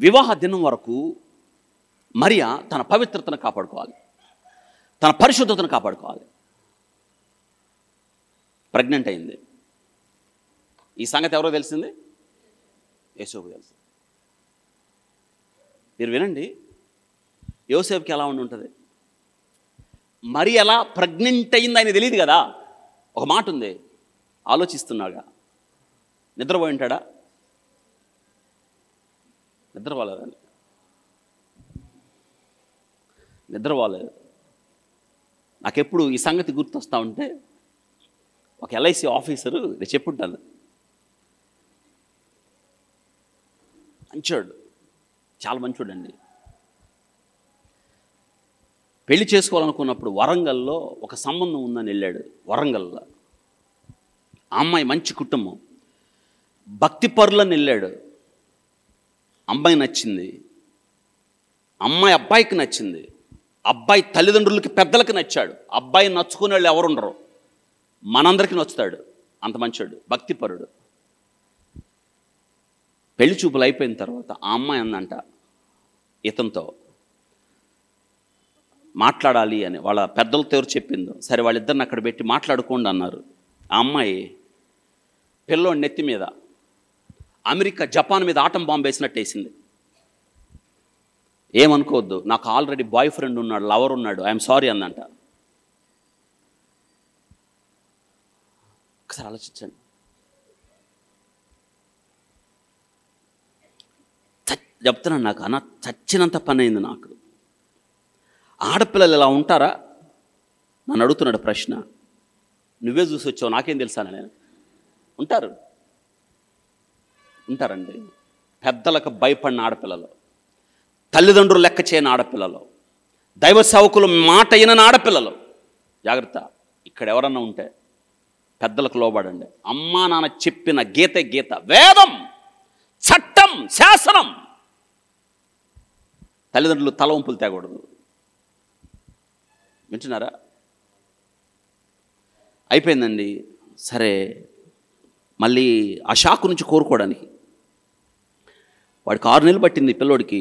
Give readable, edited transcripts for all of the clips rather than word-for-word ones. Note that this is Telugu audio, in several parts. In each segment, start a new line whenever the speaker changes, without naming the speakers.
వివాహ దినం వరకు మరియా తన పవిత్రతను కాపాడుకోవాలి, తన పరిశుద్ధతను కాపాడుకోవాలి. ప్రెగ్నెంట్ అయింది. ఈ సంగతి ఎవరో తెలిసింది? యోసేపు తెలుసు. మీరు వినండి, యోసేపుకి ఎలా ఉండి ఉంటుంది? మరి ఎలా ప్రెగ్నెంట్ అయింది ఆయన తెలియదు కదా. ఒక మాట ఉంది, ఆలోచిస్తున్నాగా. నిద్రపోయి ఉంటాడా? నిద్రపోలేదండి, నిద్రపోలేదు. నాకెప్పుడు ఈ సంగతి గుర్తొస్తా ఉంటే ఒక ఎల్ఐసి ఆఫీసరు చెప్పుంటాను, మంచోడు, చాలా మంచోడండి. పెళ్లి చేసుకోవాలనుకున్నప్పుడు వరంగల్లో ఒక సంబంధం ఉందని వెళ్ళాడు. వరంగల్లో ఆ అమ్మాయి మంచి కుటుంబం, భక్తి పరులని వెళ్ళాడు. అమ్మాయి నచ్చింది, అమ్మాయి అబ్బాయికి నచ్చింది, అబ్బాయి తల్లిదండ్రులకి పెద్దలకి నచ్చాడు. అబ్బాయి నచ్చుకునే వాళ్ళు ఎవరుండరు, మనందరికీ నచ్చుతాడు, అంత మంచోడు, భక్తిపరుడు. పెళ్లి చూపులు అయిపోయిన తర్వాత ఆ అమ్మాయి అందంట ఇతనితో మాట్లాడాలి అని. వాళ్ళ పెద్దలతో ఎవరు చెప్పిందో, సరే వాళ్ళిద్దరిని అక్కడ పెట్టి మాట్లాడుకోండి అన్నారు. ఆ అమ్మాయి పిల్లోడి నెత్తి మీద అమెరికా జపాన్ మీద ఆటం బాంబు వేసినట్టు వేసింది. ఏమనుకోవద్దు, నాకు ఆల్రెడీ బాయ్ ఫ్రెండ్ ఉన్నాడు, లవర్ ఉన్నాడు, ఐఎమ్ సారీ అందంట. ఒకసారి ఆలోచించండి. చెప్తున్నాను, నాకు అన్న చచ్చినంత పని అయింది నాకు. ఆడపిల్లలు ఇలా ఉంటారా? నన్ను అడుగుతున్నాడు ప్రశ్న. నువ్వే చూసి వచ్చావు, నాకేం తెలుసా? నేను ఉంటారండి. పెద్దలకు భయపడిన ఆడపిల్లలు, తల్లిదండ్రులు లెక్క చేయని ఆడపిల్లలు, దైవ సేవకులు మాట అయిన ఆడపిల్లలు. జాగ్రత్త, ఇక్కడ ఎవరన్నా ఉంటే పెద్దలకు లోబడండి. అమ్మా నాన్న చెప్పిన గీతే గీత, వేదం, చట్టం, శాసనం. తల్లిదండ్రులు తల వంపులు తేకూడదు. వింటున్నారా? అయిపోయిందండి. సరే, మళ్ళీ ఆ షాకు నుంచి కోరుకోవడానికి వాడికి 6 నెలలు పట్టింది. పిల్లోడికి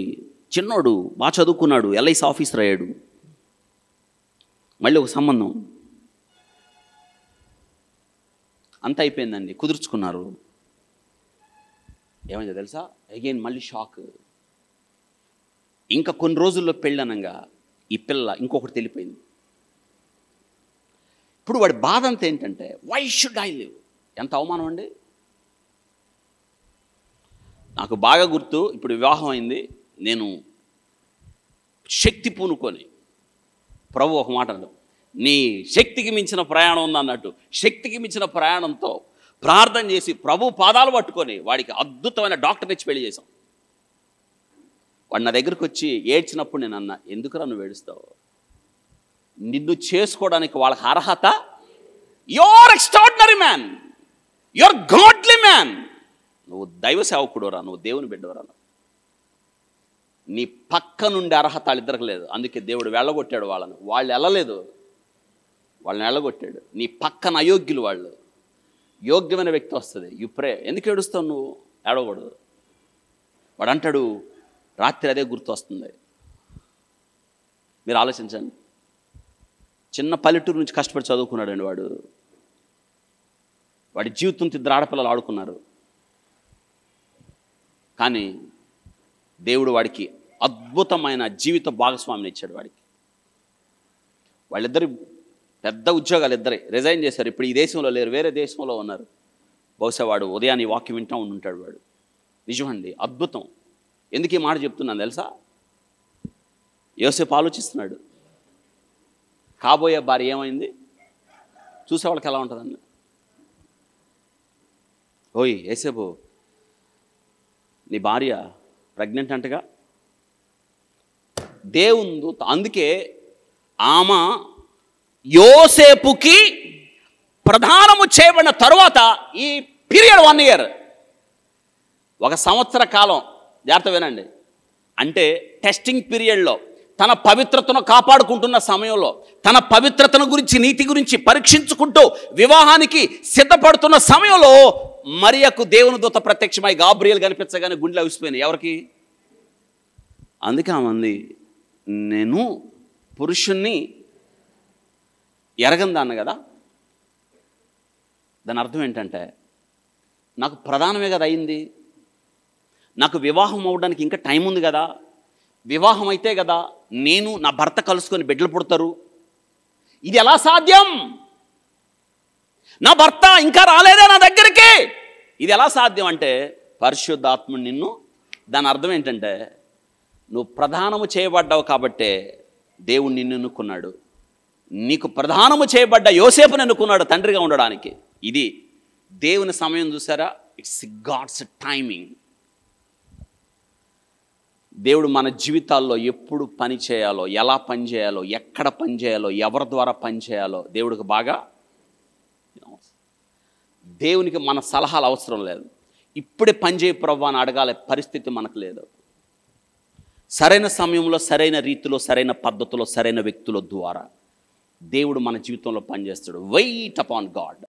చిన్నోడు, బాగా చదువుకున్నాడు, ఎల్ఐసి ఆఫీసర్ అయ్యాడు. మళ్ళీ ఒక సంబంధం, అంత అయిపోయిందండి, కుదుర్చుకున్నారు. ఏమైందో తెలుసా? అగైన్ మళ్ళీ షాక్. ఇంకా కొన్ని రోజుల్లో పెళ్ళనంగా ఈ పిల్ల ఇంకొకటి తెలిపోయింది. ఇప్పుడు వాడి బాధ అంతా ఏంటంటే, వై షుడ్ ఐ లివ్? ఎంత అవమానం అండి. నాకు బాగా గుర్తు, ఇప్పుడు వివాహం అయింది, నేను శక్తి పూనుకొని, ప్రభు ఒక మాట అన్నాడు, నీ శక్తికి మించిన ప్రయాణం ఉందన్నట్టు శక్తికి మించిన ప్రయాణంతో ప్రార్థన చేసి ప్రభు పాదాలు పట్టుకొని వాడికి అద్భుతమైన డాక్టర్ ఇచ్చి పెళ్లి చేశాం. వాడు నా దగ్గరికి వచ్చి ఏడ్చినప్పుడు నేను అన్నా, ఎందుకురా నువ్వు ఏడుస్తావు? నిన్ను చేసుకోవడానికి వాళ్ళకి అర్హత. Your extraordinary man, your godly man. నువ్వు దైవ సేవకుడురా, నువ్వు దేవుని బిడ్డవరా. నీ పక్క నుండి అర్హత వాళ్ళిద్దరికి లేదు. అందుకే దేవుడు వెళ్ళగొట్టాడు వాళ్ళని. వాళ్ళు వెళ్ళలేదు, వాళ్ళని వెళ్ళగొట్టాడు. నీ పక్కన అయోగ్యులు వాళ్ళు. యోగ్యమైన వ్యక్తి వస్తుంది, యు ప్రే. ఎందుకు ఏడుస్తావు నువ్వు? ఏడవకూడదు. వాడు అంటాడు, రాత్రి అదే గుర్తు వస్తుంది. మీరు ఆలోచించండి. చిన్న పల్లెటూరు నుంచి కష్టపడి చదువుకున్నాడండి వాడు. వాడి జీవితంతో 2 ఆడపిల్లలు ఆడుకున్నారు. కానీ దేవుడు వాడికి అద్భుతమైన జీవిత భాగస్వామిని ఇచ్చాడు. వాళ్ళిద్దరు పెద్ద ఉద్యోగాలు, ఇద్దరే రిజైన్ చేశారు. ఇప్పుడు ఈ దేశంలో లేరు, వేరే దేశంలో ఉన్నారు. బహుశా వాడు ఉదయాన్ని వాక్యం వింటూ ఉంటాడు. వాడు నిజమండి, అద్భుతం. ఎందుకు ఈ మాట చెప్తున్నాను తెలుసా? యోసేపు ఆలోచిస్తున్నాడు, కాబోయే భార్య ఏమైంది, చూసేవాళ్ళకి ఎలా ఉంటుందండి. ఓయ్ యోసేపు, నీ భార్య ప్రెగ్నెంట్ అంటగా. దేవుని దూత, అందుకే ఆమె యోసేపుకి ప్రధానము చేయబడిన తరువాత ఈ పీరియడ్ 1 year, 1 సంవత్సర కాలం, జాగ్రత్త వినండి, అంటే టెస్టింగ్ పీరియడ్లో తన పవిత్రతను కాపాడుకుంటున్న సమయంలో, తన పవిత్రతను గురించి, నీతి గురించి పరీక్షించుకుంటూ వివాహానికి సిద్ధపడుతున్న సమయంలో మరియకు దేవుని దూత ప్రత్యక్షమై గాబ్రియల్ కనిపించగానే గుండెలు అవిసిపోయినాయి. ఎవరికి? అందుకే ఆమె అంది, నేను పురుషుణ్ణి ఎరగందాన్ని కదా. దాని అర్థం ఏంటంటే, నాకు ప్రధానమే కదా అయింది, నాకు వివాహం అవ్వడానికి ఇంకా టైం ఉంది కదా, వివాహం అయితే కదా నేను నా భర్త కలుసుకొని బిడ్డలు పుడతారు. ఇది ఎలా సాధ్యం? నా భర్త ఇంకా రాలేదే నా దగ్గరికి, ఇది ఎలా సాధ్యం అంటే పరిశుద్ధాత్ముడు నిన్ను. దాని అర్థం ఏంటంటే, నువ్వు ప్రధానము చేయబడ్డావు కాబట్టే దేవుడు నిన్ను ఎన్నుకున్నాడు. నీకు ప్రధానము చేయబడ్డ యోసేపుని ఎన్నుకున్నాడు తండ్రిగా ఉండడానికి. ఇది దేవుని సమయం. చూసారా? It's God's timing. దేవుడు మన జీవితాల్లో ఎప్పుడు పని చేయాలో, ఎలా పని చేయాలో, ఎక్కడ పని చేయాలో, ఎవరి ద్వారా పని చేయాలో దేవుడికి బాగా. దేవునికి మన సలహాలు అవసరం లేదు. ఇప్పుడే పని చేయ ప్రభువా అని అడగాలే పరిస్థితి మనకు లేదు. సరైన సమయంలో, సరైన రీతిలో, సరైన పద్ధతిలో, సరైన వ్యక్తుల ద్వారా దేవుడు మన జీవితంలో పనిచేస్తాడు. Wait upon God.